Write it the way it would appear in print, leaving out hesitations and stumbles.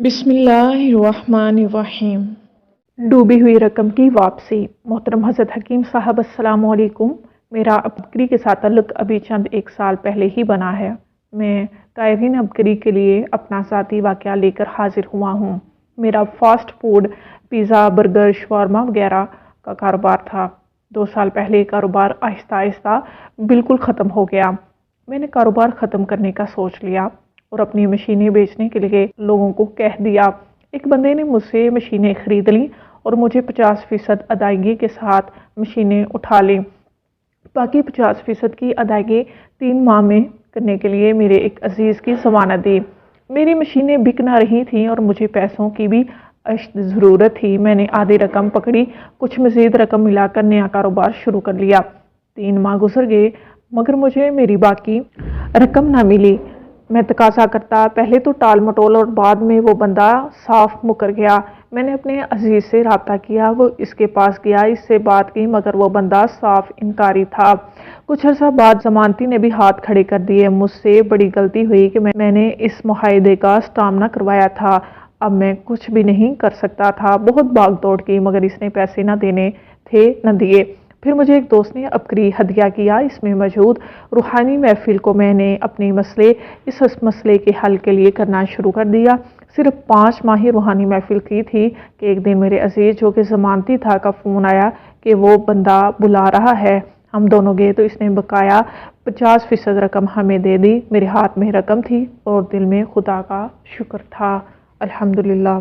बिस्मिल्लाहिर्रहमानिर्रहीम। डूबी हुई रकम की वापसी। मोहतरम हज़रत हकीम साहब अस्सलाम वालेकुम। मेरा अबकरी के साथ ताल्लुक़ अभी चंद एक साल पहले ही बना है। मैं तायरीन अबकरी के लिए अपना ज़ाती वाक़या लेकर हाजिर हुआ हूँ। मेरा fast food pizza burger shawarma वगैरह का कारोबार था। 2 साल पहले कारोबार आहिस्ता आहिस्ता बिल्कुल ख़त्म हो गया। मैंने कारोबार ख़त्म करने का सोच लिया और अपनी मशीनें बेचने के लिए लोगों को कह दिया। एक बंदे ने मुझसे मशीनें ख़रीद लीं और मुझे 50% अदायगी के साथ मशीनें उठा लीं। बाकी 50% की अदायगी 3 माह में करने के लिए मेरे एक अजीज़ की ज़मानत दी। मेरी मशीनें बिक ना रही थीं और मुझे पैसों की भी ज़रूरत थी। मैंने आधी रकम पकड़ी, कुछ मज़ीद रकम मिलाकर नया कारोबार शुरू कर लिया। 3 माह गुजर गए मगर मुझे मेरी बाकी रकम ना मिली। मैं तकाज़ा करता, पहले तो टाल मटोल और बाद में वो बंदा साफ मुकर गया। मैंने अपने अजीज़ से रब्ता किया, वो इसके पास गया, इससे बात की मगर वो बंदा साफ इनकारी था। कुछ अर्सा बाद ज़मानती ने भी हाथ खड़े कर दिए। मुझसे बड़ी गलती हुई कि मैंने इस मुआहदे का स्टामना करवाया था। अब मैं कुछ भी नहीं कर सकता था। बहुत भाग दौड़ की मगर इसने पैसे न देने थे न दिए। फिर मुझे एक दोस्त ने अबकरी हदिया किया। इसमें मौजूद रूहानी महफिल को मैंने अपने इस मसले के हल के लिए करना शुरू कर दिया। सिर्फ 5 माह ही रूहानी महफिल की थी कि एक दिन मेरे अजीज़ जो कि ज़मानती था का फ़ोन आया कि वो बंदा बुला रहा है। हम दोनों गए तो इसने बकाया 50% रकम हमें दे दी। मेरे हाथ में रकम थी और दिल में खुदा का शुक्र था। अल्हम्दुलिल्लाह।